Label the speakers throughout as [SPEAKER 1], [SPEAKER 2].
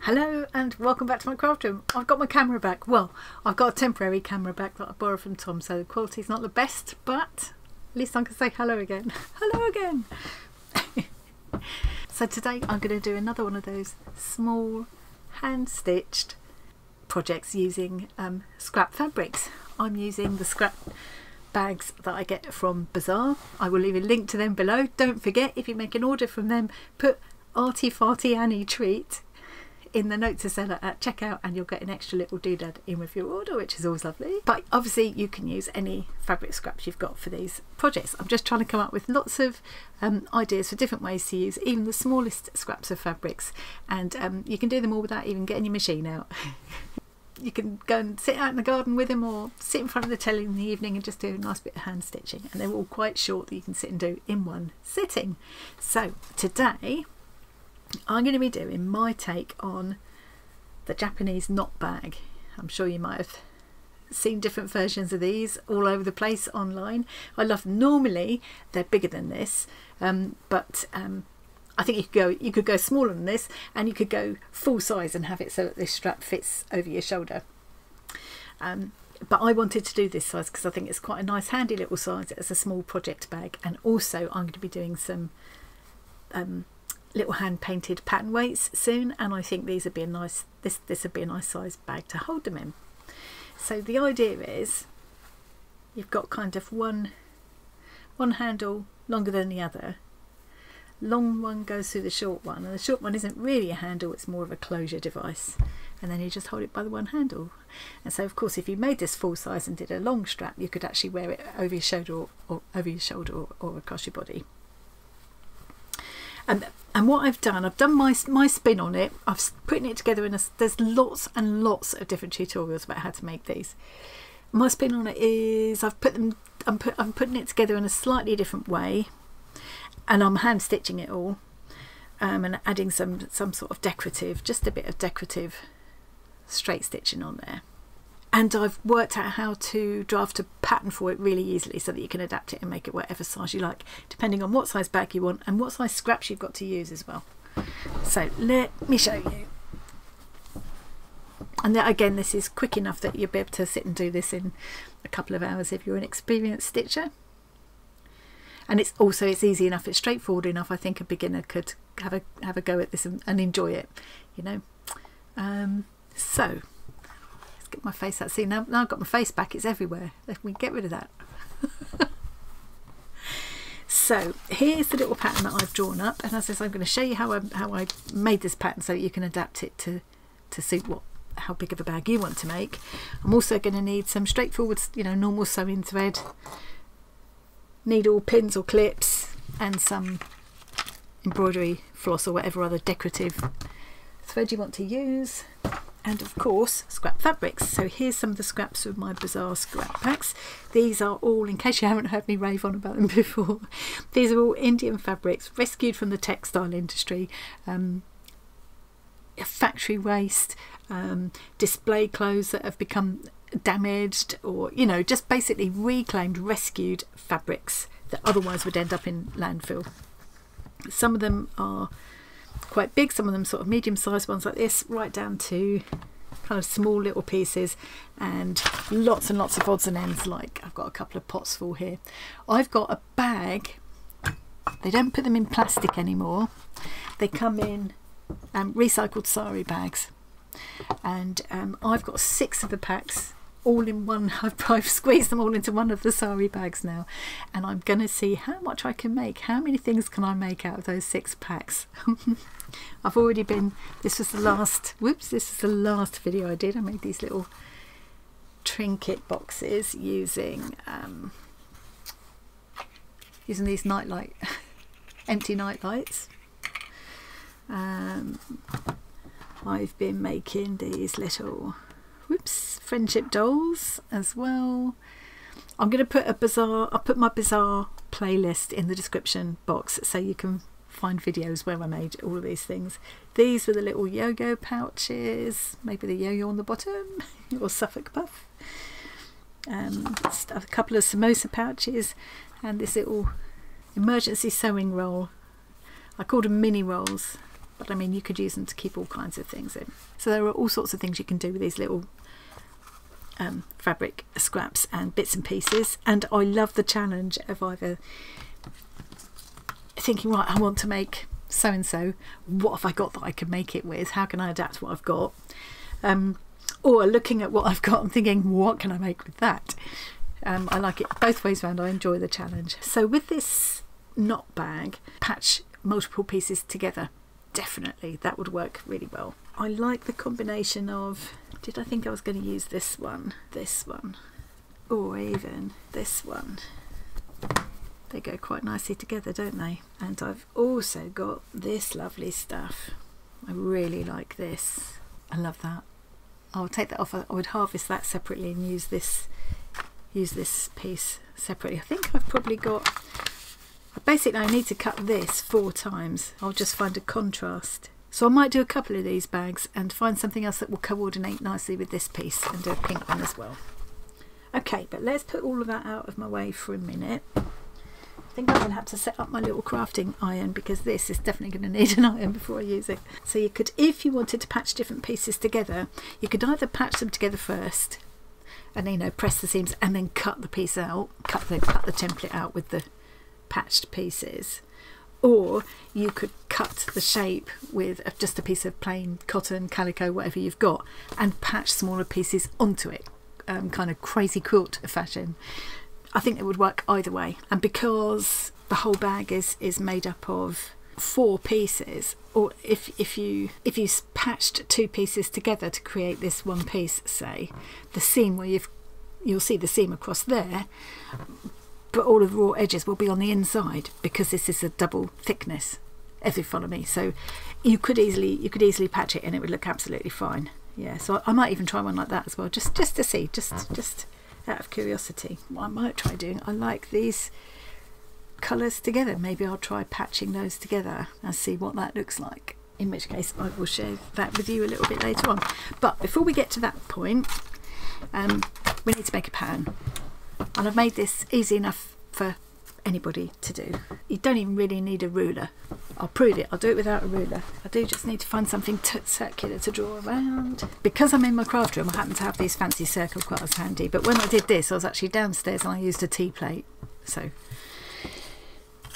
[SPEAKER 1] Hello and welcome back to my craft room. I've got my camera back. Well, I've got a temporary camera back that I borrowed from Tom, so the quality's not the best, but at least I can say hello again. Hello again. So today I'm going to do another one of those small hand-stitched projects using scrap fabrics. I'm using the scrap bags that I get from Bazaar. I will leave a link to them below. Don't forget, if you make an order from them, put Arty Farty Annie Treat in the note to seller at checkout and you'll get an extra little doodad in with your order, which is always lovely. But obviously you can use any fabric scraps you've got for these projects. I'm just trying to come up with lots of ideas for different ways to use even the smallest scraps of fabrics, and you can do them all without even getting your machine out. You can go and sit out in the garden with them, or sit in front of the telly in the evening and just do a nice bit of hand stitching, and they're all quite short that you can sit and do in one sitting. So today I'm going to be doing my take on the Japanese knot bag. I'm sure you might have seen different versions of these all over the place online. I love them. Normally they're bigger than this, but I think you could go smaller than this, and you could go full size and have it so that this strap fits over your shoulder. But I wanted to do this size because I think it's quite a nice handy little size as a small project bag, and also I'm going to be doing some little hand painted pattern weights soon, and I think these would be a nice this would be a nice size bag to hold them in. So the idea is you've got kind of one handle longer than the other. Long one goes through the short one, and the short one isn't really a handle, it's more of a closure device, and then you just hold it by the one handle. And so of course if you made this full size and did a long strap, you could actually wear it over your shoulder or across your body. And what I've done my spin on it. I've putting it together in there's lots and lots of different tutorials about how to make these. My spin on it is I'm putting it together in a slightly different way, and I'm hand stitching it all, and adding some sort of decorative, just a bit of decorative straight stitching on there. And I've worked out how to draft a pattern for it really easily so that you can adapt it and make it whatever size you like, depending on what size bag you want and what size scraps you've got to use as well. So let me show you. And then, again, this is quick enough that you'll be able to sit and do this in a couple of hours if you're an experienced stitcher. And it's easy enough, it's straightforward enough. I think a beginner could have a go at this and enjoy it, you know. So get my face out. See, now I've got my face back, it's everywhere. Let me get rid of that. So here's the little pattern that I've drawn up, and as I said, I'm going to show you how I made this pattern so that you can adapt it to suit how big of a bag you want to make. I'm also going to need some straightforward, you know, normal sewing thread, needle, pins or clips, and some embroidery floss or whatever other decorative thread you want to use. And of course scrap fabrics. So here's some of the scraps of my Bazaar scrap packs. These are all, in case you haven't heard me rave on about them before, these are all Indian fabrics rescued from the textile industry, factory waste, display clothes that have become damaged, or, you know, just basically reclaimed, rescued fabrics that otherwise would end up in landfill. Some of them are quite big, some of them sort of medium-sized ones like this, right down to kind of small little pieces, and lots and lots of odds and ends. Like I've got a couple of pots full here. I've got a bag, they don't put them in plastic anymore, they come in recycled sari bags, and I've got 6 of the packs all in one. I've squeezed them all into one of the sari bags now, and I'm going to see how much I can make. How many things can I make out of those 6 packs? I've already been, this was the last video I did. I made these little trinket boxes using these nightlight empty night lights. I've been making these little friendship dolls as well. I'm going to put I'll put my Bazaar playlist in the description box so you can find videos where I made all of these things. These were the little yo-yo pouches, maybe the yo-yo on the bottom, or Suffolk puff. A couple of samosa pouches, and this little emergency sewing roll. I called them mini rolls. but I mean you could use them to keep all kinds of things in. So there are all sorts of things you can do with these little fabric scraps and bits and pieces, and I love the challenge of either thinking, right, I want to make so and so, what have I got that I can make it with, how can I adapt what I've got, or looking at what I've got and thinking, what can I make with that. I like it both ways around. I enjoy the challenge. So with this knot bag, patch multiple pieces together, definitely that would work really well. I like the combination of, did I think I was going to use this one, or even this one? They go quite nicely together, don't they? And I've also got this lovely stuff. I really like this. I love that. I'll take that off. I would harvest that separately and use this piece separately. I think I've probably got, basically I need to cut this 4 times. I'll just find a contrast. So I might do a couple of these bags and find something else that will coordinate nicely with this piece and do a pink one as well. Okay, but let's put all of that out of my way for a minute. I think I'm going to have to set up my little crafting iron, because this is definitely going to need an iron before I use it. So you could, if you wanted to patch different pieces together, you could either patch them together first and, you know, press the seams and then cut the piece out, cut the template out with the patched pieces. Or you could cut the shape with just a piece of plain cotton, calico, whatever you've got, and patch smaller pieces onto it, kind of crazy quilt fashion. I think it would work either way. And because the whole bag is made up of 4 pieces, or if you patched 2 pieces together to create this one piece, say, the seam where you'll see the seam across there, but all of the raw edges will be on the inside, because this is a double thickness, if you follow me. So you could easily patch it and it would look absolutely fine. Yeah, so I might even try one like that as well, just to see, just out of curiosity. What I might try doing, I like these colours together. Maybe I'll try patching those together and see what that looks like, in which case I will share that with you a little bit later on. But before we get to that point, we need to make a pattern. And I've made this easy enough for anybody to do. You don't even really need a ruler. I'll prove it. I'll do it without a ruler. I do just need to find something circular to draw around. Because I'm in my craft room, I happen to have these fancy circle cutters handy. But when I did this, I was actually downstairs and I used a tea plate. So,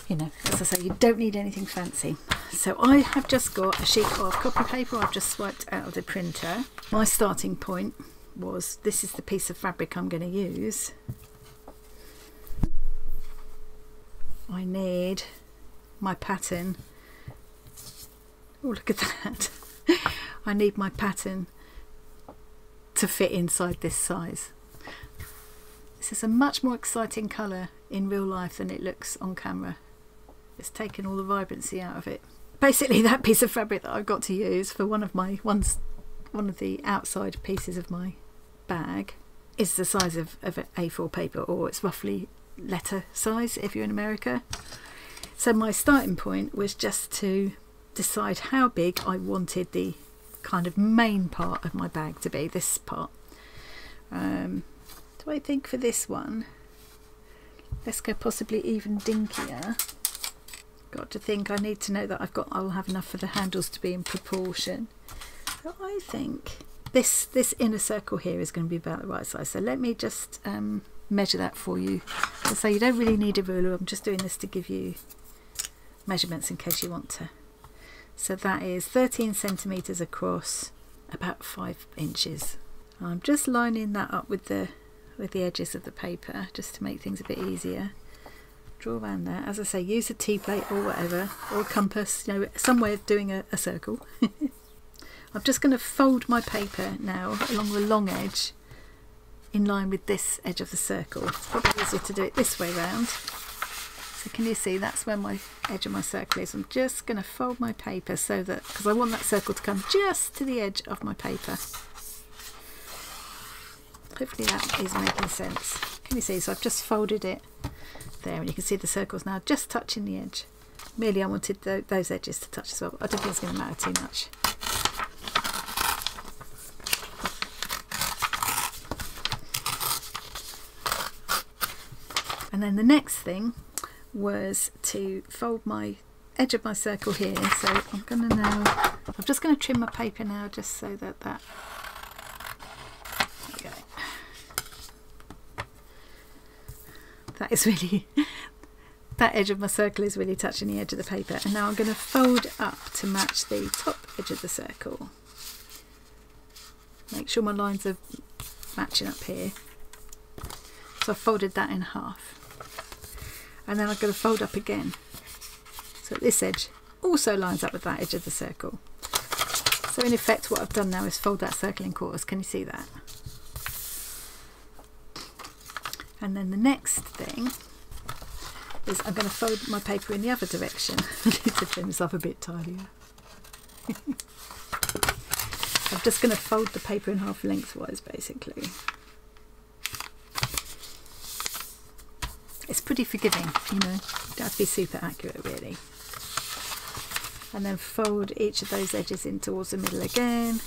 [SPEAKER 1] you know, as I say, you don't need anything fancy. So I have just got a sheet of copy paper I've just swiped out of the printer. My starting point was, this is the piece of fabric I'm going to use. I need my pattern. Oh, look at that. I need my pattern to fit inside this size. This is a much more exciting colour in real life than it looks on camera. It's taken all the vibrancy out of it. Basically, that piece of fabric that I've got to use for one of the outside pieces of my bag is the size of an A4 paper, or it's roughly letter size if you're in America. So my starting point was just to decide how big I wanted the kind of main part of my bag to be, this part. Do I think for this one, let's go possibly even dinkier. Got to think, I need to know that I'll have enough for the handles to be in proportion. So I think this inner circle here is going to be about the right size. So let me just measure that for you. So you don't really need a ruler. I'm just doing this to give you measurements in case you want to. So that is 13 centimeters across, about 5 inches. I'm just lining that up with the edges of the paper just to make things a bit easier. Draw around there. As I say, use a tea plate or whatever, or a compass, you know, some way of doing a circle. I'm just going to fold my paper now along the long edge in line with this edge of the circle. It's probably easier to do it this way round. So can you see, that's where my edge of my circle is. I'm just going to fold my paper so that, because I want that circle to come just to the edge of my paper. Hopefully that is making sense. Can you see? So I've just folded it there, and you can see the circle's now just touching the edge. Merely I wanted those edges to touch as well. I don't think it's going to matter too much. And then the next thing was to fold my edge of my circle here, so I'm just going to trim my paper now, just so that there we go. That is really, that edge of my circle is really touching the edge of the paper. And now I'm going to fold up to match the top edge of the circle. Make sure my lines are matching up here. So I've folded that in half. And then I'm going to fold up again. So this edge also lines up with that edge of the circle. So in effect what I've done now is fold that circle in quarters. Can you see that? And then the next thing is I'm going to fold my paper in the other direction. I need to trim this up a bit tidier. I'm just going to fold the paper in half lengthwise basically. It's pretty forgiving, you know, you don't have to be super accurate really. And then fold each of those edges in towards the middle again.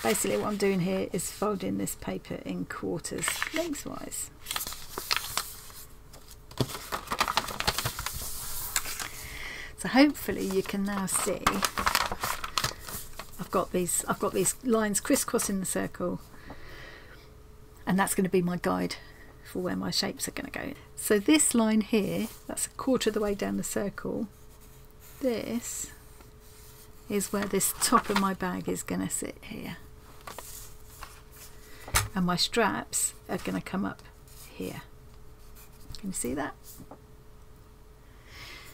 [SPEAKER 1] Basically what I'm doing here is folding this paper in quarters lengthwise. So hopefully you can now see I've got these lines crisscrossing the circle, and that's going to be my guide for where my shapes are going to go. So this line here, that's a quarter of the way down the circle. This is where this top of my bag is going to sit here. And my straps are going to come up here. Can you see that?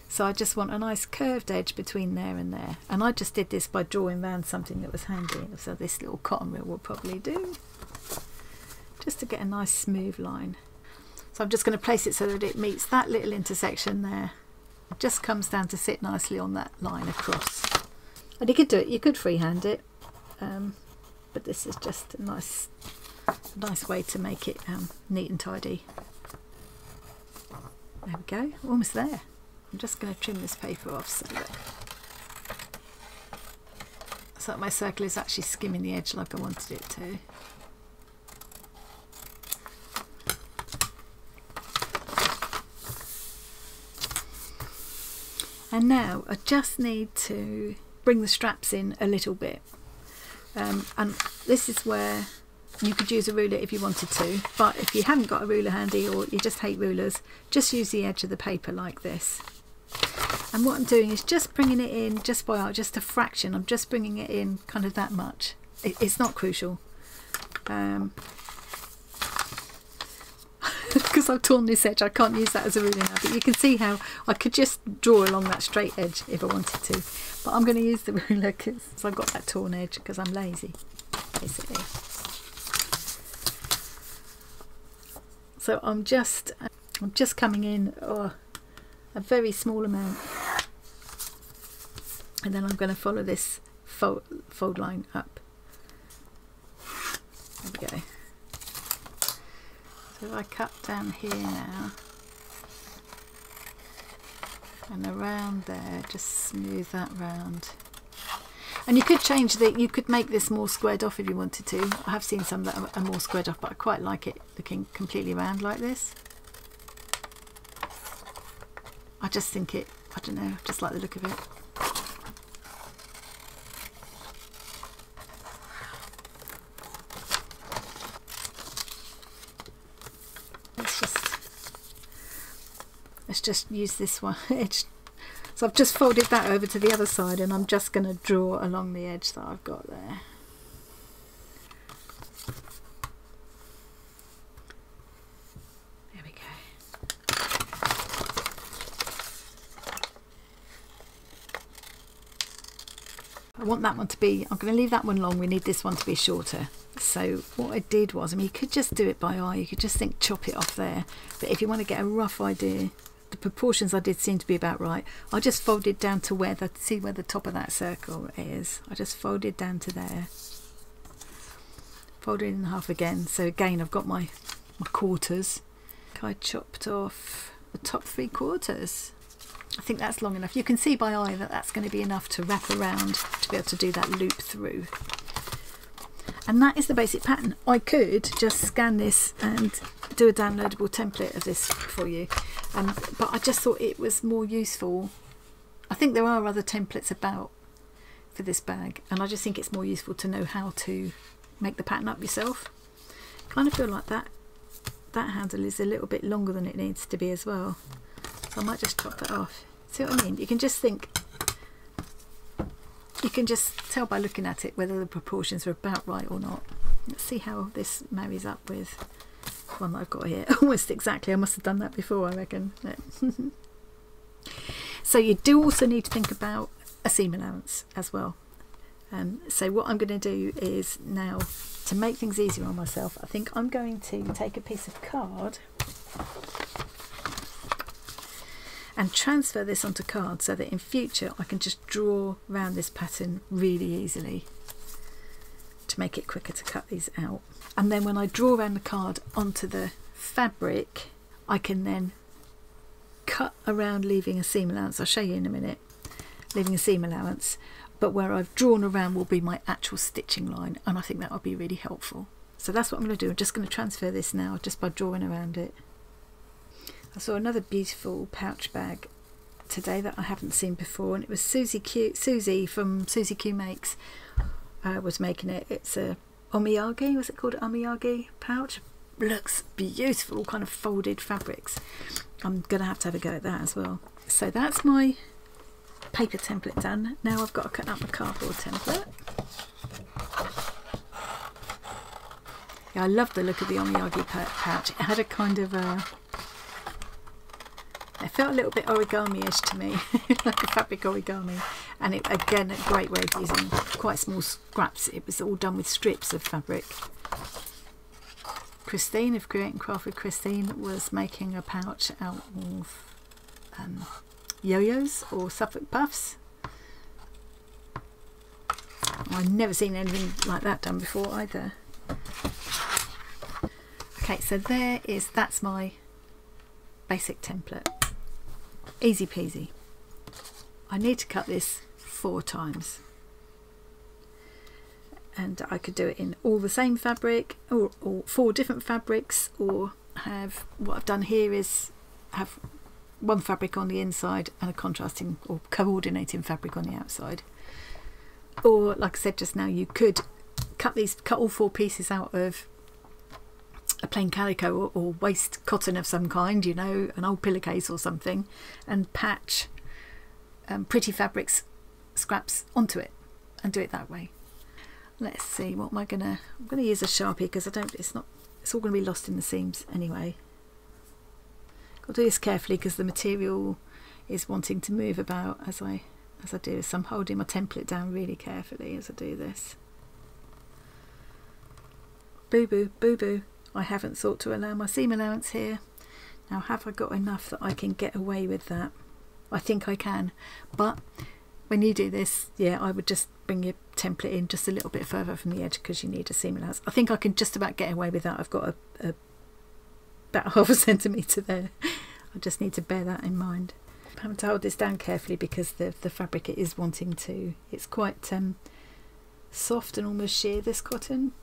[SPEAKER 1] So I just want a nice curved edge between there and there. And I just did this by drawing around something that was handy. So this little cotton reel will probably do. Just to get a nice smooth line. So I'm just going to place it so that it meets that little intersection there. It just comes down to sit nicely on that line across. And you could do it, you could freehand it. But this is just a nice way to make it neat and tidy. There we go, almost there. I'm just going to trim this paper off so that my circle is actually skimming the edge like I wanted it to. And now I just need to bring the straps in a little bit. And this is where you could use a ruler if you wanted to, but if you haven't got a ruler handy or you just hate rulers, just use the edge of the paper like this. And what I'm doing is just bringing it in just by just a fraction. I'm just bringing it in kind of that much. It's not crucial. Because I've torn this edge, I can't use that as a ruler now, but you can see how I could just draw along that straight edge if I wanted to. But I'm going to use the ruler because I've got that torn edge because I'm lazy, basically. So I'm just coming in a very small amount, and then I'm going to follow this fold line up. There we go. So if I cut down here now and around there, just smooth that round. And you could change you could make this more squared off if you wanted to. I have seen some that are more squared off, but I quite like it looking completely round like this. I just think I don't know, just like the look of it. Let's just use this one edge. So I've just folded that over to the other side, and I'm just going to draw along the edge that I've got there. There we go. I want that one to be, I'm going to leave that one long, we need this one to be shorter. So what I did was, I mean, you could just do it by eye, you could just think chop it off there, but if you want to get a rough idea, the proportions I did seem to be about right. I just folded down to see where the top of that circle is. I just folded down to there, folded in half again. So again, I've got my quarters. I chopped off the top 3/4. I think that's long enough. You can see by eye that that's going to be enough to wrap around to be able to do that loop through. And that is the basic pattern. I could just scan this and do a downloadable template of this for you, but I just thought it was more useful. I think there are other templates about for this bag, and I just think it's more useful to know how to make the pattern up yourself. Kind of feel like that handle is a little bit longer than it needs to be as well, so I might just chop that off. See what I mean? You can just think, you can just tell by looking at it whether the proportions are about right or not. Let's see how this marries up with one that I've got here. Almost exactly. I must have done that before, I reckon. So you do also need to think about a seam allowance as well. So what I'm going to do is now, to make things easier on myself, I think I'm going to take a piece of card and transfer this onto card so that in future I can just draw around this pattern really easily to make it quicker to cut these out. And then when I draw around the card onto the fabric, I can then cut around, leaving a seam allowance. I'll show you in a minute, leaving a seam allowance, but where I've drawn around will be my actual stitching line, and I think that will be really helpful. So that's what I'm going to do. I'm just going to transfer this now just by drawing around it. I saw another beautiful pouch bag today that I haven't seen before, and it was Susie from Susie Q Makes was making it. It's a omiyage, was it called omiyage pouch? Looks beautiful, kind of folded fabrics. I'm gonna have a go at that as well. So that's my paper template done. Now I've got to cut out my cardboard template. Yeah, I love the look of the omiyage pouch. It had a kind of it felt a little bit origami-ish to me, like a fabric origami. And it, again, a great way of using quite small scraps. It was all done with strips of fabric. Christine of Create and Craft with Christine was making a pouch out of yo-yos or Suffolk puffs. I've never seen anything like that done before either. Okay, so that's my basic template. Easy peasy. I need to cut this 4 times, and I could do it in all the same fabric, or 4 different fabrics, or have, what I've done here is have one fabric on the inside and a contrasting or coordinating fabric on the outside. Or like I said just now, you could cut all 4 pieces out of a plain calico or waste cotton of some kind, you know, an old pillowcase or something, and patch pretty fabrics scraps onto it and do it that way. Let's see, what am I gonna, I'm gonna use a Sharpie because it's all gonna be lost in the seams anyway. I'll do this carefully because the material is wanting to move about as I do this. So I'm holding my template down really carefully as I do this. Boo boo, boo boo. I haven't thought to allow my seam allowance here. Now, have I got enough that I can get away with that? I think I can, but when you do this, yeah, I would just bring your template in just a little bit further from the edge because you need a seam allowance. I think I can just about get away with that. I've got about ½ centimetre there. I just need to bear that in mind. I'm having to hold this down carefully because the fabric it is wanting to, it's quite soft and almost sheer, this cotton.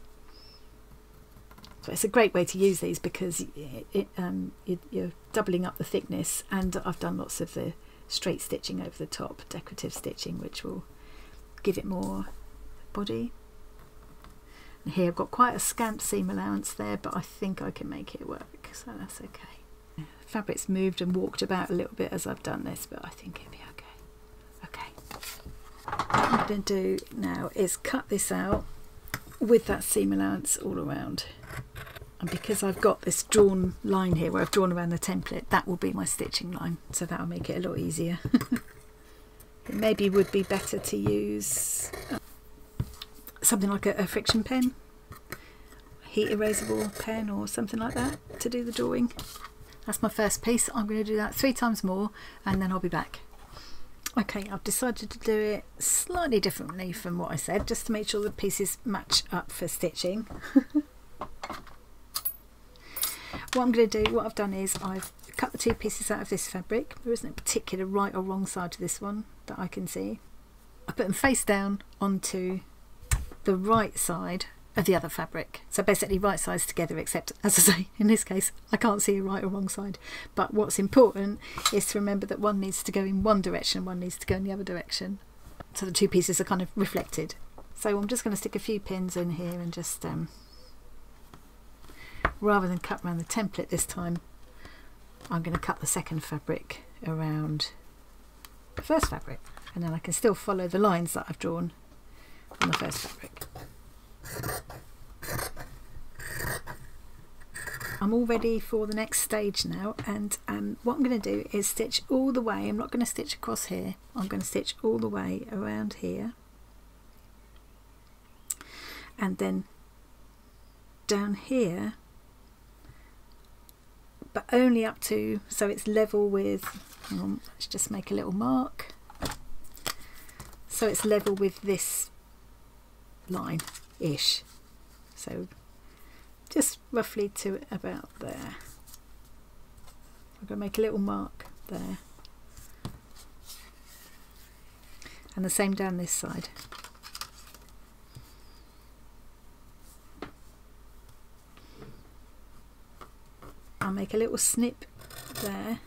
[SPEAKER 1] So it's a great way to use these because you're doubling up the thickness, and I've done lots of the straight stitching over the top, decorative stitching, which will give it more body. And here I've got quite a scant seam allowance there, but I think I can make it work, so that's okay. The fabric's moved and walked about a little bit as I've done this, but I think it'll be okay. Okay, what I'm going to do now is cut this out with that seam allowance all around. And because I've got this drawn line here where I've drawn around the template, that will be my stitching line, so that'll make it a lot easier. It maybe would be better to use something like a friction pen, heat erasable pen or something like that to do the drawing. That's my first piece. I'm going to do that 3 times more and then I'll be back. Okay, I've decided to do it slightly differently from what I said, just to make sure the pieces match up for stitching. What I'm going to do, what I've done is I've cut the 2 pieces out of this fabric. There isn't a particular right or wrong side to this one that I can see. I put them face down onto the right side of the other fabric. So basically right sides together, except, as I say, in this case I can't see a right or wrong side. But what's important is to remember that one needs to go in one direction, one needs to go in the other direction, so the two pieces are kind of reflected. So I'm just going to stick a few pins in here and just rather than cut around the template this time, I'm going to cut the second fabric around the first fabric, and then I can still follow the lines that I've drawn on the first fabric. I'm all ready for the next stage now, and what I'm going to do is stitch all the way. I'm not going to stitch across here, I'm going to stitch all the way around here, and then down here, but only up to, so it's level with, hang on, let's just make a little mark, so it's level with this line ish, so just roughly to about there. I'm going to make a little mark there, and the same down this side. I'll make a little snip there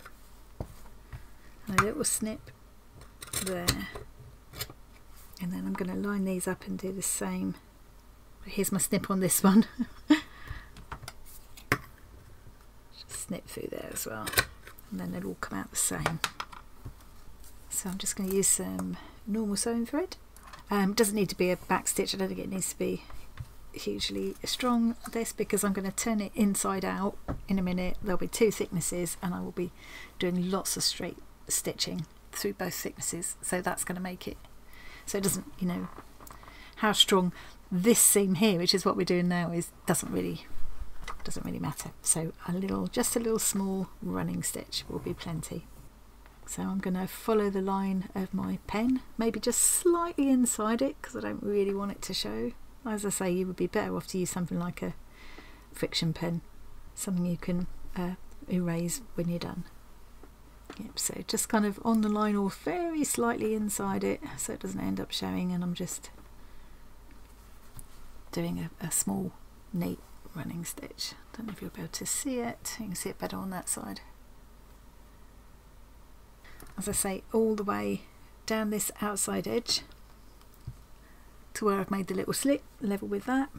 [SPEAKER 1] and a little snip there, and then I'm going to line these up and do the same. Here's my snip on this one. Just snip through there as well, and then they'll all come out the same. So I'm just going to use some normal sewing thread. Doesn't need to be a back stitch, I don't think it needs to be hugely strong, this, because I'm going to turn it inside out in a minute. There'll be two thicknesses and I will be doing lots of straight stitching through both thicknesses, so that's going to make it so it doesn't, you know, how strong this seam here, which is what we're doing now, is doesn't really matter. So just a little small running stitch will be plenty. So I'm going to follow the line of my pen, maybe just slightly inside it because I don't really want it to show. As I say, you would be better off to use something like a friction pen, something you can erase when you're done. Yep, so just kind of on the line or very slightly inside it so it doesn't end up showing, and I'm just doing a small neat running stitch. Don't know if you'll be able to see it, you can see it better on that side. As I say, all the way down this outside edge to where I've made the little slit, level with that,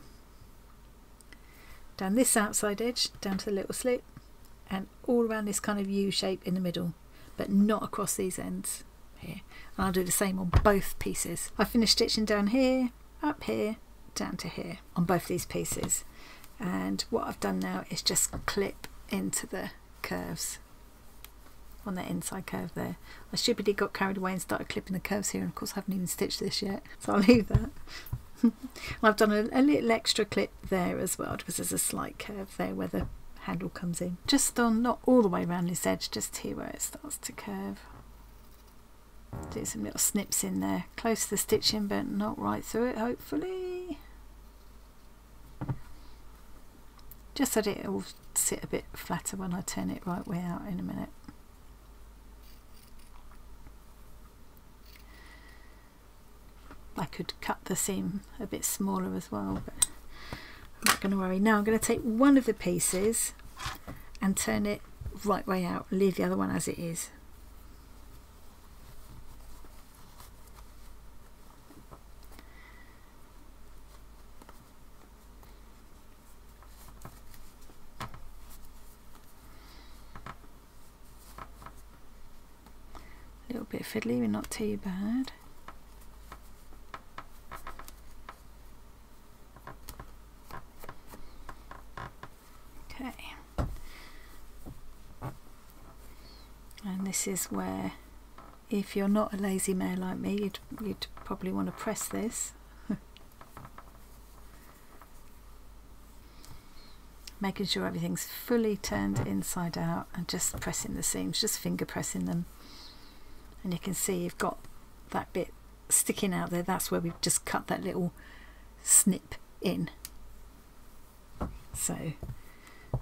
[SPEAKER 1] down this outside edge down to the little slit, and all around this kind of U shape in the middle, but not across these ends here. And I'll do the same on both pieces. I finished stitching down here, up here, down to here on both these pieces, and what I've done now is just clip into the curves on that inside curve there. I stupidly got carried away and started clipping the curves here, and of course I haven't even stitched this yet, so I'll leave that. I've done a little extra clip there as well because there's a slight curve there where the handle comes in. Just on, not all the way around this edge, just here where it starts to curve. Do some little snips in there, close to the stitching but not right through it, hopefully. Just so that it will sit a bit flatter when I turn it right way out in a minute. I could cut the seam a bit smaller as well, but I'm not going to worry. Now I'm going to take one of the pieces and turn it right way out, leave the other one as it is. A little bit fiddly, but not too bad. And this is where, if you're not a lazy mare like me, you'd probably want to press this. Making sure everything's fully turned inside out and just pressing the seams, just finger pressing them. And you can see you've got that bit sticking out there. That's where we've just cut that little snip in. So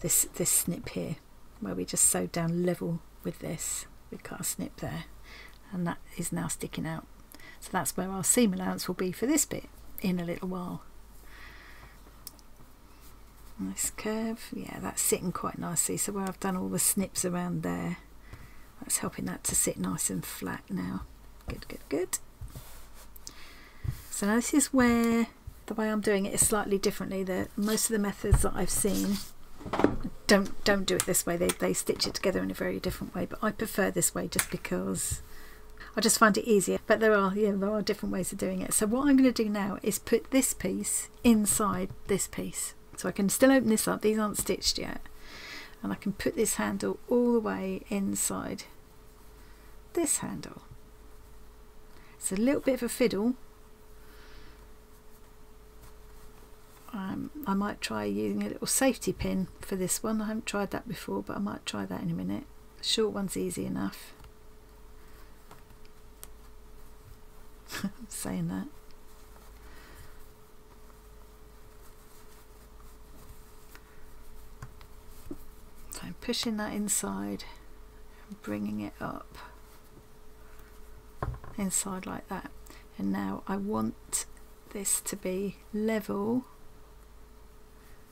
[SPEAKER 1] this snip here, where we just sewed down level with this, we cut a snip there, and that is now sticking out. So that's where our seam allowance will be for this bit in a little while. Nice curve. Yeah, that's sitting quite nicely. So where I've done all the snips around there, that's helping that to sit nice and flat now. Good, good, good. So now this is where the way I'm doing it is slightly differently. Most of the methods that I've seen don't do it this way. They stitch it together in a very different way, but I prefer this way just because I just find it easier. But there are different ways of doing it. So what I'm going to do now is put this piece inside this piece. So I can still open this up, these aren't stitched yet, and I can put this handle all the way inside this handle. It's a little bit of a fiddle. I might try using a little safety pin for this one. I haven't tried that before, but I might try that in a minute. The short one's easy enough. I'm saying that. So I'm pushing that inside and bringing it up inside like that. And now I want this to be level,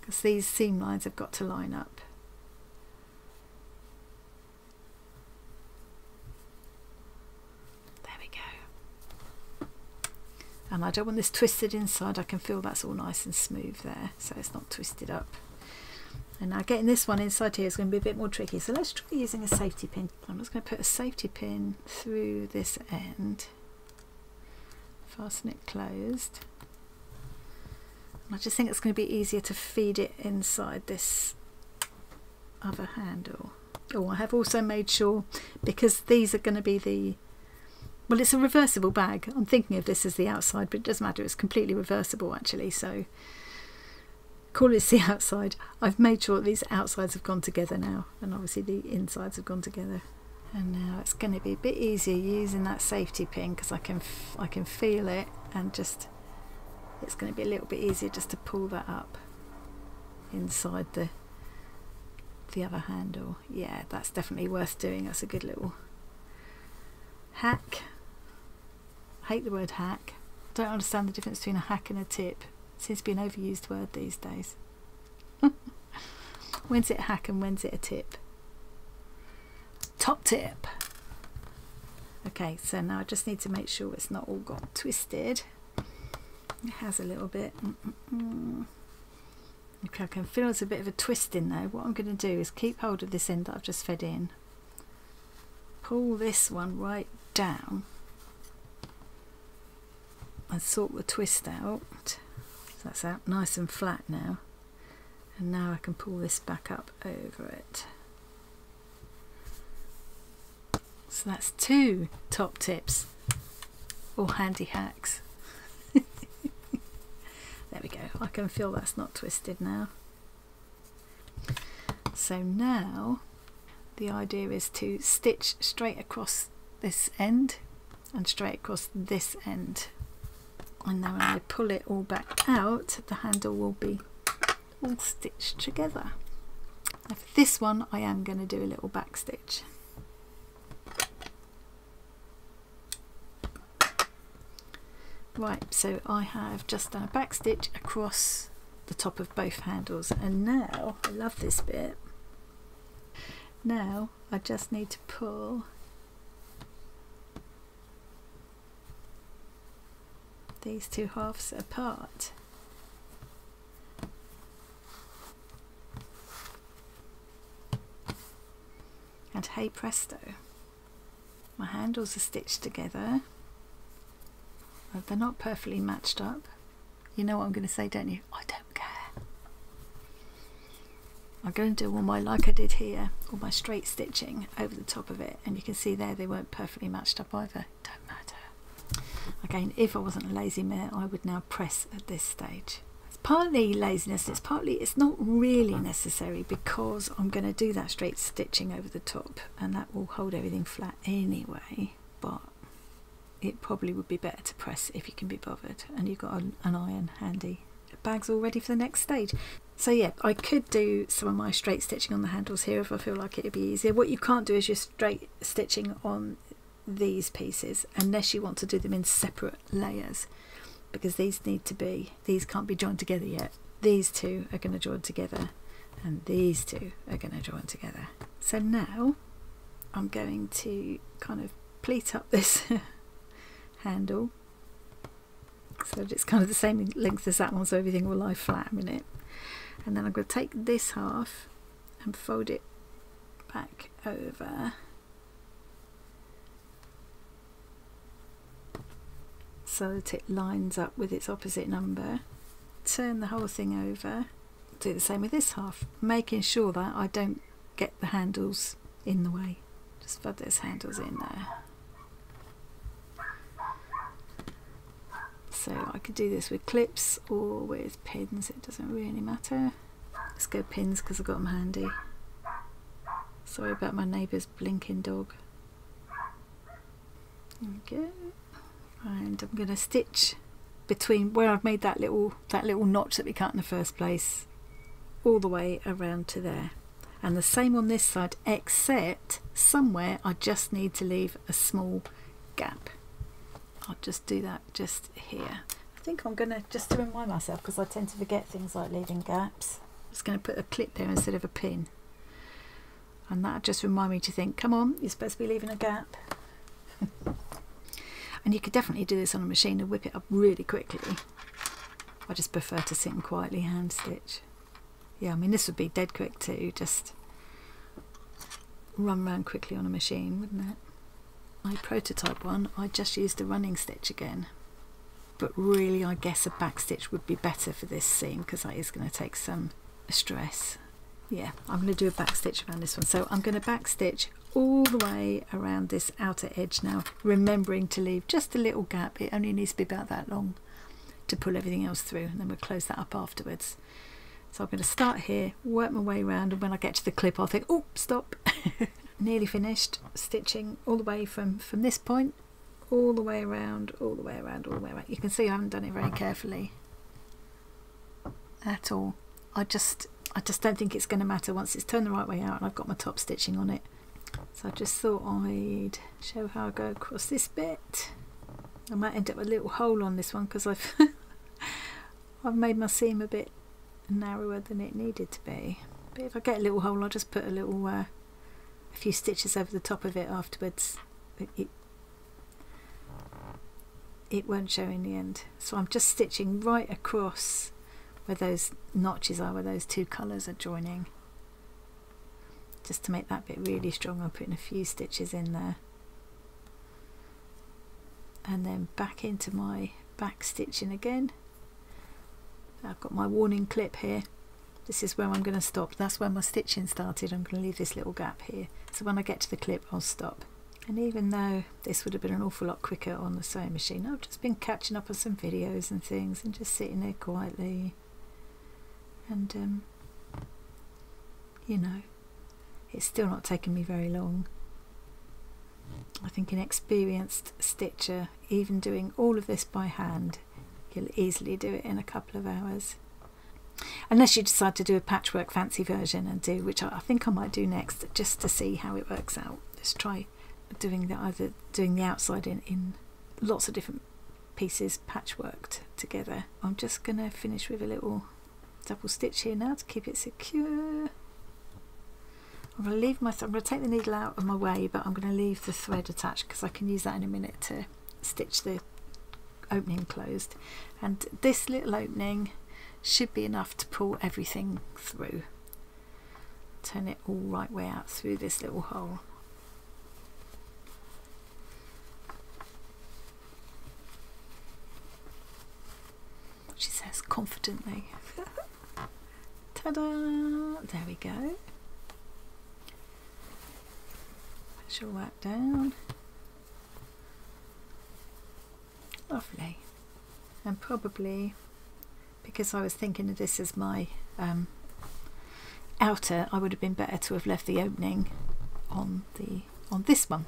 [SPEAKER 1] because these seam lines have got to line up. There we go. And I don't want this twisted inside. I can feel that's all nice and smooth there, so it's not twisted up. And now getting this one inside here is going to be a bit more tricky, so let's try using a safety pin. I'm just going to put a safety pin through this end, fasten it closed. I just think it's going to be easier to feed it inside this other handle. Oh, I have also made sure, because these are going to be well, it's a reversible bag. I'm thinking of this as the outside, but it doesn't matter, it's completely reversible actually, so call it the outside. I've made sure that these outsides have gone together now, and obviously the insides have gone together. And now it's going to be a bit easier using that safety pin, because I can feel it, and just it's going to be a little bit easier just to pull that up inside the other handle. Yeah, that's definitely worth doing. That's a good little hack. I hate the word hack. Don't understand the difference between a hack and a tip. It seems to be an overused word these days. When's it a hack and when's it a tip? Top tip. Okay, so now I just need to make sure it's not all got twisted. It has a little bit. Okay, I can feel there's a bit of a twist in there. What I'm going to do is keep hold of this end that I've just fed in, pull this one right down and sort the twist out. So that's out nice and flat now, and now I can pull this back up over it. So that's 2 top tips or handy hacks. There we go, I can feel that's not twisted now. So now the idea is to stitch straight across this end and straight across this end. And now when I pull it all back out, the handle will be all stitched together. Now for this one I am going to do a little back stitch. Right, so I have just done a back stitch across the top of both handles, and now, I love this bit, now I just need to pull these 2 halves apart. And hey presto, my handles are stitched together. They're not perfectly matched up. You know what I'm going to say, don't you? I don't care. I'm going to do all my, like I did here, all my straight stitching over the top of it, and you can see there they weren't perfectly matched up either. Don't matter. Again, if I wasn't a lazy mare, I would now press at this stage. It's partly laziness, it's not really necessary, because I'm going to do that straight stitching over the top, and that will hold everything flat anyway, but it probably would be better to press if you can be bothered and you've got an iron handy. The bag's all ready for the next stage. So yeah, I could do some of my straight stitching on the handles here if I feel like it would be easier. What you can't do is your straight stitching on these pieces unless you want to do them in separate layers, because these can't be joined together yet. these two are going to join together, and these two are going to join together. So now I'm going to kind of pleat up this handle so that it's kind of the same length as that one, so everything will lie flat a minute. And then I'm going to take this half and fold it back over so that it lines up with its opposite number. Turn the whole thing over, do the same with this half, making sure that I don't get the handles in the way. Just put those handles in there. So I could do this with clips or with pins, it doesn't really matter. Let's go pins because I've got them handy. Sorry about my neighbour's blinking dog. There we go. And I'm going to stitch between where I've made that little notch that we cut in the first place, all the way around to there. And the same on this side, except somewhere I just need to leave a small gap. I'll just do that just here. I think I'm going to, just to remind myself, because I tend to forget things like leaving gaps, I'm just going to put a clip there instead of a pin. And that'll just remind me to think, come on, you're supposed to be leaving a gap. And you could definitely do this on a machine and whip it up really quickly. I just prefer to sit and quietly hand stitch. Yeah, I mean this would be dead quick too, just run around quickly on a machine, wouldn't it? My prototype one, I just used a running stitch again. But really I guess a back stitch would be better for this seam because that is going to take some stress. Yeah, I'm going to do a back stitch around this one. So I'm going to back stitch all the way around this outer edge now, remembering to leave just a little gap. It only needs to be about that long to pull everything else through, and then we'll close that up afterwards. So I'm going to start here, work my way around, and when I get to the clip I'll think, oh, stop. Nearly finished stitching all the way from this point, all the way around, all the way around, all the way around. You can see I haven't done it very carefully at all. I just don't think it's going to matter once it's turned the right way out and I've got my top stitching on it. So I just thought I'd show how I go across this bit. I might end up with a little hole on this one because I've I've made my seam a bit narrower than it needed to be. But if I get a little hole, I'll just put a little a few stitches over the top of it afterwards. It won't show in the end. So I'm just stitching right across where those notches are, where those two colours are joining, just to make that bit really strong. I'm putting a few stitches in there and then back into my back stitching again. I've got my warning clip here. This is where I'm going to stop. That's where my stitching started. I'm going to leave this little gap here, so when I get to the clip I'll stop. And even though this would have been an awful lot quicker on the sewing machine, I've just been catching up on some videos and things and just sitting there quietly. And you know, it's still not taken me very long. I think an experienced stitcher, even doing all of this by hand, you'll easily do it in a couple of hours. Unless you decide to do a patchwork fancy version and do, which I think I might do next, just to see how it works out. Let's try doing either doing the outside in lots of different pieces patchworked together. I'm just going to finish with a little double stitch here now to keep it secure. I'm going to leave I'm going to take the needle out of my way, but I'm going to leave the thread attached because I can use that in a minute to stitch the opening closed. And this little opening should be enough to pull everything through. Turn it all right way out through this little hole. She says confidently. Ta-da! There we go. Push all that down. Lovely. And probably, because I was thinking of this as my outer, I would have been better to have left the opening on this one.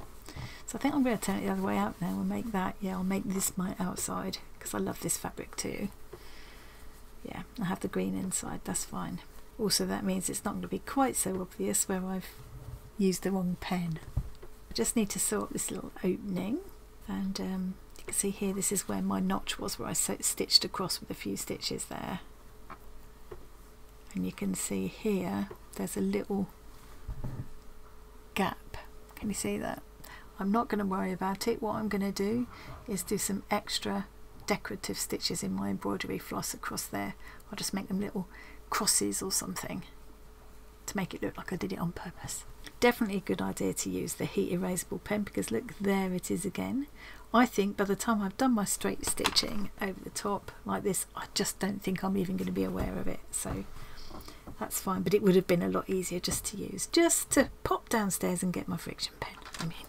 [SPEAKER 1] So I think I'm going to turn it the other way out now and make that, yeah, I'll make this my outside because I love this fabric too. Yeah, I have the green inside, that's fine. Also that means it's not going to be quite so obvious where I've used the wrong pen. I just need to sew up this little opening, and you can see here this is where my notch was, where I stitched across with a few stitches there. and you can see here there's a little gap. Can you see that? I'm not going to worry about it. What I'm going to do is do some extra decorative stitches in my embroidery floss across there. I'll just make them little crosses or something to make it look like I did it on purpose. Definitely a good idea to use the heat erasable pen, because look, there it is again. I think by the time I've done my straight stitching over the top like this, I just don't think I'm even going to be aware of it, so that's fine. But it would have been a lot easier just to pop downstairs and get my friction pen. I mean,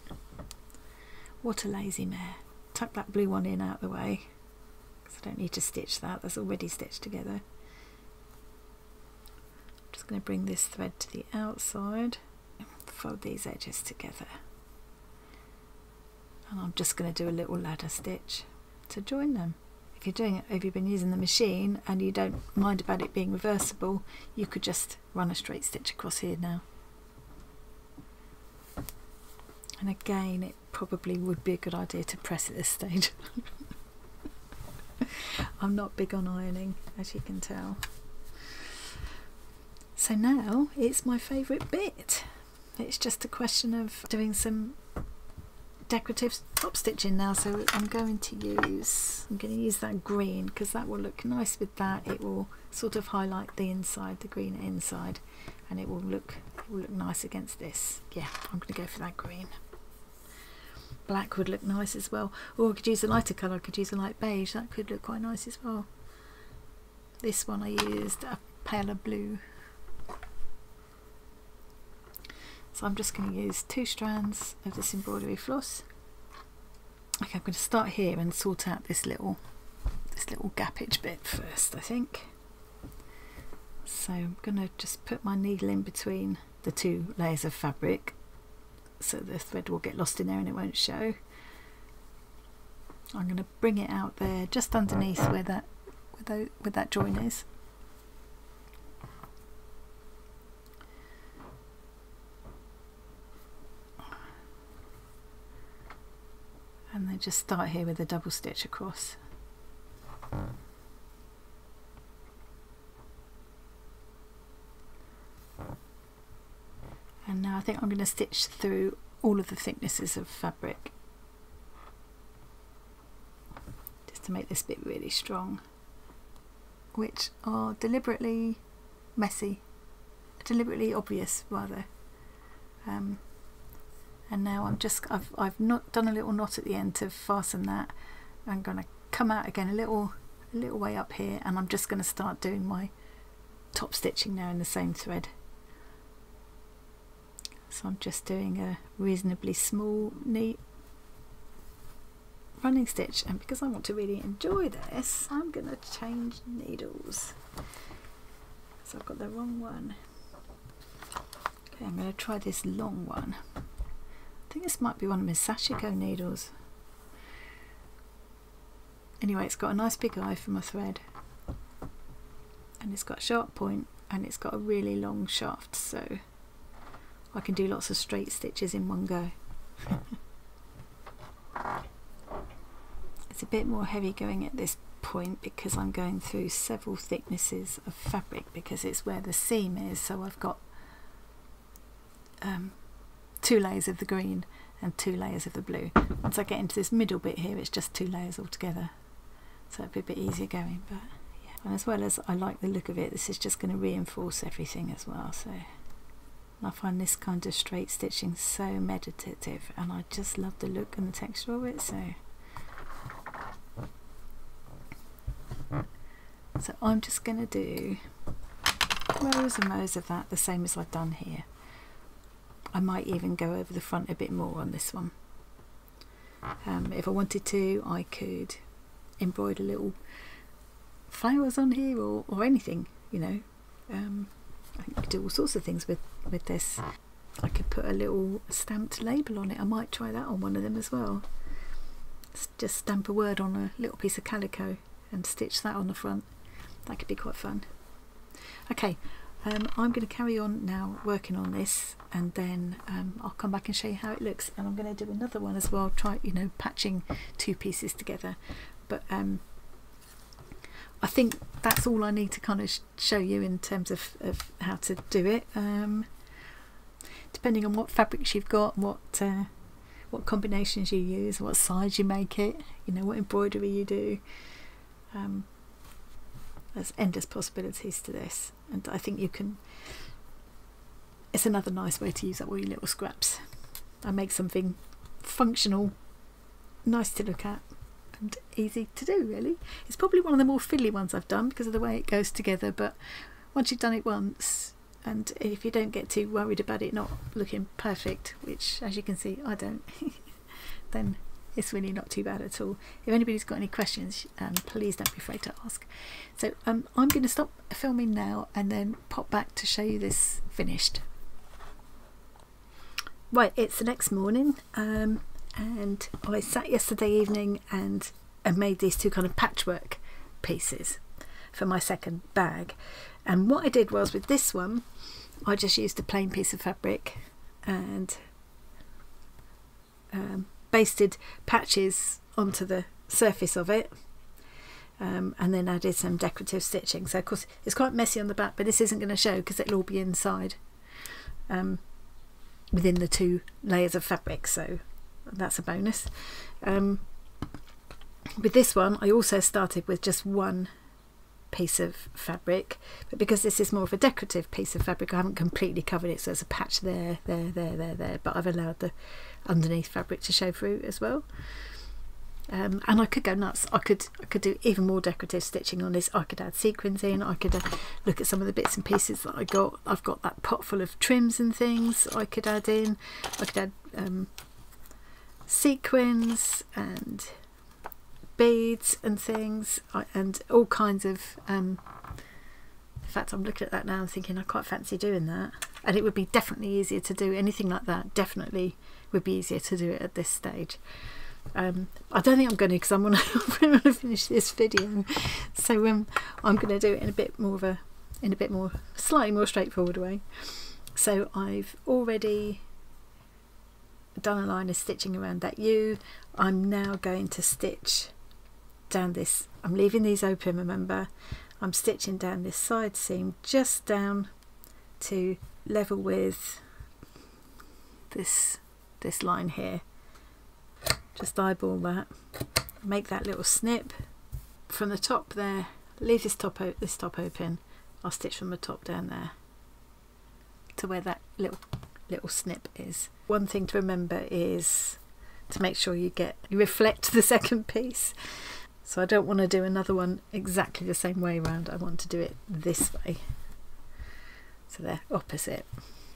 [SPEAKER 1] what a lazy mare. Tuck that blue one in out of the way, because I don't need to stitch that, that's already stitched together. I'm just going to bring this thread to the outside, fold these edges together, and I'm just going to do a little ladder stitch to join them. If you're doing it, if you've been using the machine and you don't mind about it being reversible, you could just run a straight stitch across here now. And again, it probably would be a good idea to press at this stage. I'm not big on ironing, as you can tell. So now it's my favourite bit. It's just a question of doing some decorative top stitching now. So I'm going to use that green, because that will look nice with that. It will sort of highlight the inside, the green inside, and it will look nice against this. Yeah, I'm going to go for that green. Black would look nice as well, or I could use a lighter colour. I could use a light beige, that could look quite nice as well. This one I used a paler blue. So I'm just going to use 2 strands of this embroidery floss. Okay, I'm going to start here and sort out this little gappage bit first, I think. So I'm going to just put my needle in between the 2 layers of fabric, so the thread will get lost in there and it won't show. I'm going to bring it out there just underneath where that join is. And then just start here with a double stitch across. And now I think I'm going to stitch through all of the thicknesses of fabric, just to make this bit really strong, which are deliberately messy, deliberately obvious rather. And now I've not done a little knot at the end to fasten that. I'm going to come out again a little way up here, and I'm just going to start doing my top stitching now in the same thread. So I'm just doing a reasonably small, neat running stitch, and because I want to really enjoy this, I'm going to change needles. So I've got the wrong one. Okay, I'm going to try this long one. I think this might be one of my Sashiko needles. Anyway, it's got a nice big eye for my thread, and it's got a sharp point, and it's got a really long shaft, so I can do lots of straight stitches in one go. It's a bit more heavy going at this point because I'm going through several thicknesses of fabric, because it's where the seam is. So I've got 2 layers of the green and 2 layers of the blue. Once I get into this middle bit here, it's just 2 layers altogether, so it'll be a bit easier going. But yeah, and as well as I like the look of it, this is just going to reinforce everything as well. So I find this kind of straight stitching so meditative, and I just love the look and the texture of it. So I'm just going to do rows and rows of that, the same as I've done here. I might even go over the front a bit more on this one. If I wanted to, I could embroider little flowers on here, or anything, you know. I could do all sorts of things with this. I could put a little stamped label on it. I might try that on one of them as well. Just stamp a word on a little piece of calico and stitch that on the front. That could be quite fun. Okay, I'm going to carry on now working on this, and then I'll come back and show you how it looks. And I'm going to do another one as well, try, you know, patching 2 pieces together. But I think that's all I need to kind of show you in terms of how to do it. Depending on what fabrics you've got, what combinations you use, what size you make it, you know, what embroidery you do. There's endless possibilities to this, and I think you can. It's another nice way to use up all your little scraps and make something functional, nice to look at, and easy to do. Really, it's probably one of the more fiddly ones I've done because of the way it goes together. But once you've done it once, and if you don't get too worried about it not looking perfect, which as you can see I don't, then it's really not too bad at all. If anybody's got any questions, please don't be afraid to ask. So I'm going to stop filming now and then pop back to show you this finished. Right, it's the next morning, and I sat yesterday evening and made these two kind of patchwork pieces for my second bag. And what I did was, with this one, I just used a plain piece of fabric and basted patches onto the surface of it, and then added some decorative stitching. So of course it's quite messy on the back, but this isn't going to show because it'll all be inside within the two layers of fabric, so that's a bonus. With this one I also started with just one piece of fabric, but because this is more of a decorative piece of fabric, I haven't completely covered it, so there's a patch there, but I've allowed the underneath fabric to show through as well. And I could go nuts. I could do even more decorative stitching on this. I could add sequins in. I could look at some of the bits and pieces that I've got that pot full of trims and things I could add in. I could add sequins and beads and things, and all kinds of in fact, I'm looking at that now and thinking I quite fancy doing that, and it would be definitely easier to do anything like that. Definitely would be easier to do it at this stage. I don't think I'm going to, because I'm going to finish this video, so I'm going to do it in a bit more of a slightly more straightforward way. So I've already done a line of stitching around that U. I'm now going to stitch down this. I'm leaving these open, remember. I'm stitching down this side seam just down to level with this line here. Just eyeball that, make that little snip from the top there, leave this top open. I'll stitch from the top down there to where that little snip is. One thing to remember is to make sure you reflect the second piece. So I don't want to do another one exactly the same way around. I want to do it this way, so they're opposite.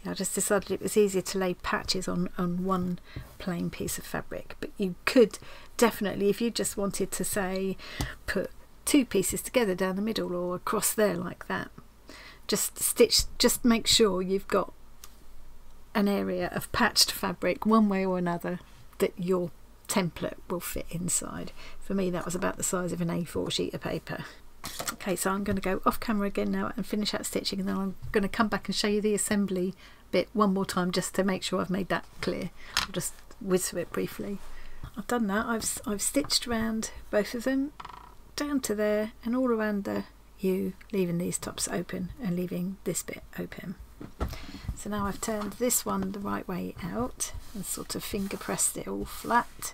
[SPEAKER 1] I just decided it was easier to lay patches on one plain piece of fabric, but you could definitely, if you just wanted to say put two pieces together down the middle or across there like that, just make sure you've got an area of patched fabric one way or another that your template will fit inside. For me that was about the size of an A4 sheet of paper. Okay, so I'm going to go off camera again now and finish out stitching, and then I'm going to come back and show you the assembly bit one more time just to make sure I've made that clear. I'll just whiz through it briefly. I've done that. I've stitched around both of them down to there and all around the U, leaving these tops open and leaving this bit open. So now I've turned this one the right way out and sort of finger pressed it all flat,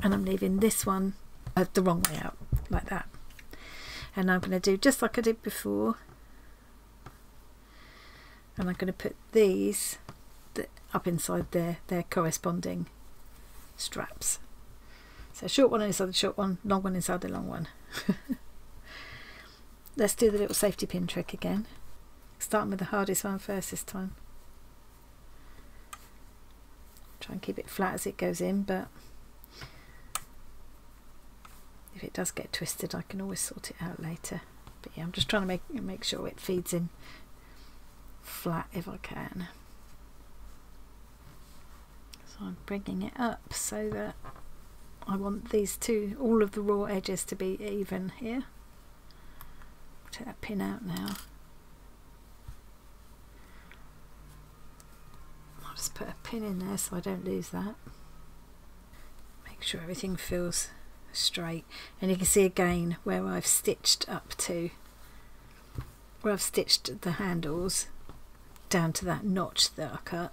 [SPEAKER 1] and I'm leaving this one the wrong way out like that. And I'm going to do just like I did before, and I'm going to put these up inside their corresponding straps. So short one inside the short one, long one inside the long one. Let's do the little safety pin trick again, starting with the hardest one first this time. Try and keep it flat as it goes in, but if it does get twisted I can always sort it out later. But yeah, I'm just trying to make sure it feeds in flat if I can. So I'm bringing it up so that I want these two, all of the raw edges to be even here. Take that pin out now. I'll just put a pin in there so I don't lose that. Make sure everything feels straight, and you can see again where I've stitched up to, where I've stitched the handles down to that notch that I cut.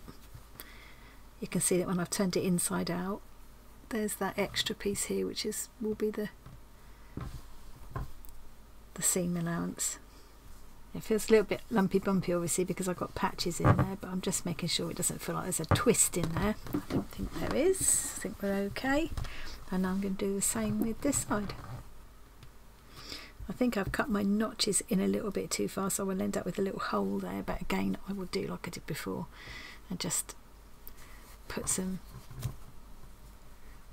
[SPEAKER 1] You can see that when I've turned it inside out, there's that extra piece here, which will be the seam allowance. It feels a little bit lumpy bumpy obviously because I've got patches in there, but I'm just making sure it doesn't feel like there's a twist in there. I don't think there is. I think we're okay. And I'm going to do the same with this side. I think I've cut my notches in a little bit too far, so I will end up with a little hole there, but again I will do like I did before and just put some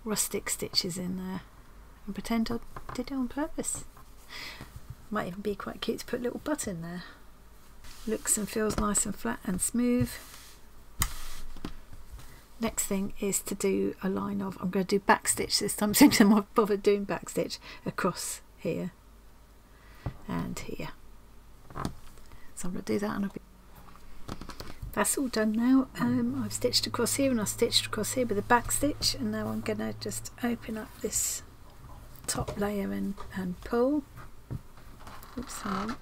[SPEAKER 1] rustic stitches in there and pretend I did it on purpose. Might even be quite cute to put a little button there. Looks and feels nice and flat and smooth. Next thing is to do a line of, I'm going to do back stitch this time, since I'm not bothered doing back stitch, across here and here. So I'm going to do that, and that's all done now. I've stitched across here and I've stitched across here with a back stitch, and now I'm going to just open up this top layer and pull. Oops, hang on.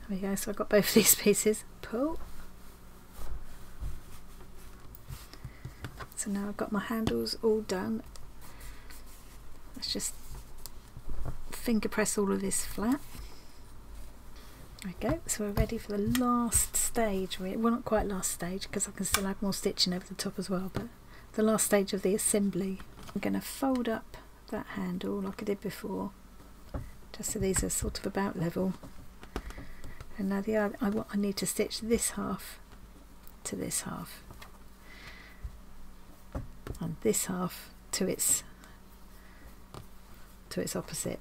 [SPEAKER 1] There we go, so I've got both of these pieces. Pull. So now I've got my handles all done. Let's just finger press all of this flat. There we go, so we're ready for the last stage. Well, not quite last stage, because I can still add more stitching over the top as well, but the last stage of the assembly. I'm going to fold up that handle like I did before, just so these are sort of about level. And now I need to stitch this half to this half, and this half to its opposite.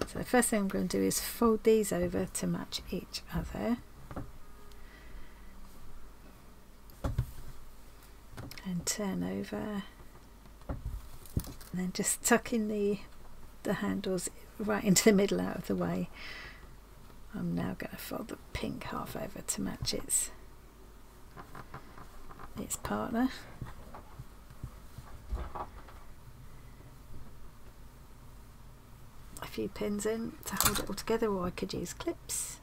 [SPEAKER 1] So the first thing I'm going to do is fold these over to match each other, and turn over, and then just tuck in the handles right into the middle out of the way. I'm now going to fold the pink half over to match its partner. A few pins in to hold it all together, or I could use clips,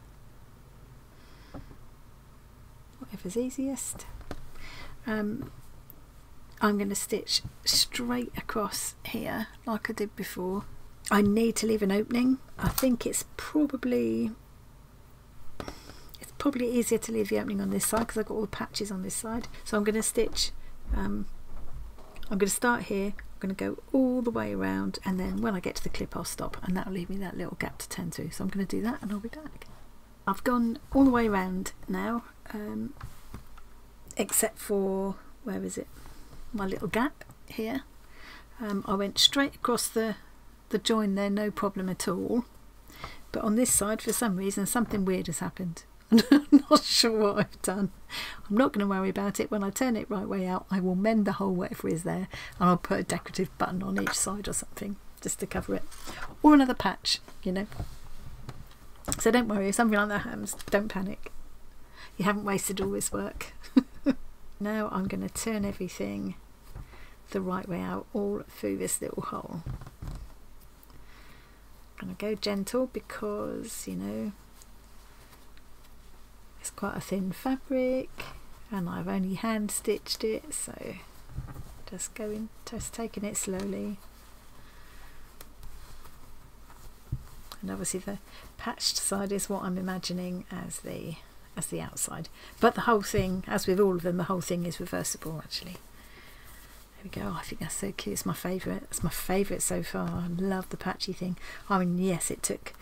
[SPEAKER 1] whatever's easiest. I'm going to stitch straight across here like I did before. I need to leave an opening. I think it's probably easier to leave the opening on this side because I've got all the patches on this side. So I'm going to stitch, I'm going to start here, I'm going to go all the way around, and then when I get to the clip I'll stop, and that'll leave me that little gap to turn through. So I'm going to do that and I'll be back. I've gone all the way around now, except for, where is it, my little gap here. I went straight across the join there, no problem at all, but on this side for some reason something weird has happened. I'm not sure what I've done. I'm not going to worry about it. When I turn it right way out I will mend the hole whatever is there, and I'll put a decorative button on each side or something just to cover it, or another patch, you know. So don't worry if something like that happens, don't panic. You haven't wasted all this work. Now I'm going to turn everything the right way out all through this little hole. I'm going to go gentle because, you know, it's quite a thin fabric and I've only hand stitched it, so just taking it slowly. And obviously the patched side is what I'm imagining as the outside, but the whole thing, as with all of them, the whole thing is reversible actually. There we go. I think that's so cute. It's my favourite. It's my favourite so far. I love the patchy thing. I mean, yes, it took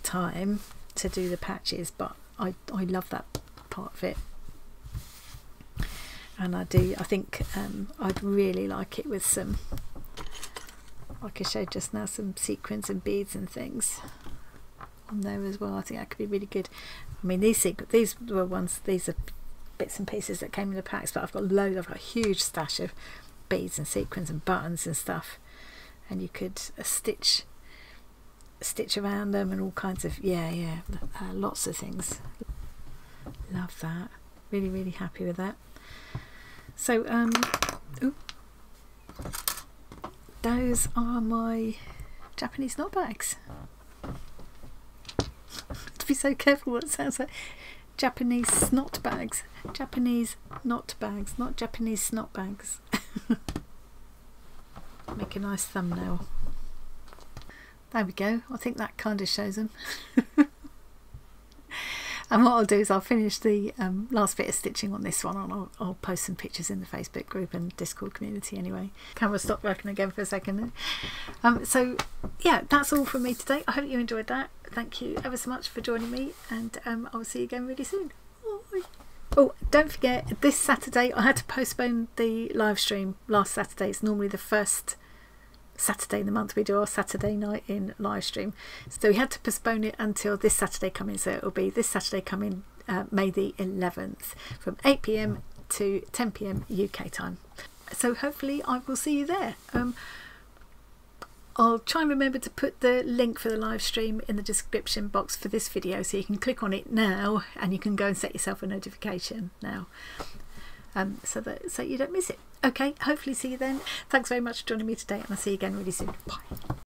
[SPEAKER 1] time to do the patches, but I love that part of it. And I think I'd really like it with some, like I showed just now, some sequins and beads and things on there as well. I think that could be really good. I mean, these are bits and pieces that came in the packs, but I've got loads. I've got a huge stash of beads and sequins and buttons and stuff, and you could stitch around them and all kinds of lots of things. Love that. Really happy with that. So ooh, those are my Japanese knot bags. To be so careful what it sounds like. Japanese snot bags. Japanese knot bags, not Japanese snot bags. Make a nice thumbnail. There we go. I think that kind of shows them. And what I'll do is I'll finish the last bit of stitching on this one, and I'll post some pictures in the Facebook group and Discord community anyway. Camera stopped working again for a second. So yeah, that's all from me today. I hope you enjoyed that. Thank you ever so much for joining me, and I'll see you again really soon. Bye. Oh, don't forget, this Saturday I had to postpone the live stream. Last Saturday, it's normally the first Saturday in the month we do our Saturday night in live stream, so we had to postpone it until this Saturday coming. So it'll be this Saturday coming, May the 11th, from 8 PM to 10 PM UK time. So hopefully I will see you there. I'll try and remember to put the link for the live stream in the description box for this video, so you can click on it now and you can go and set yourself a notification now, so you don't miss it. Okay, hopefully see you then. Thanks very much for joining me today, and I'll see you again really soon. Bye.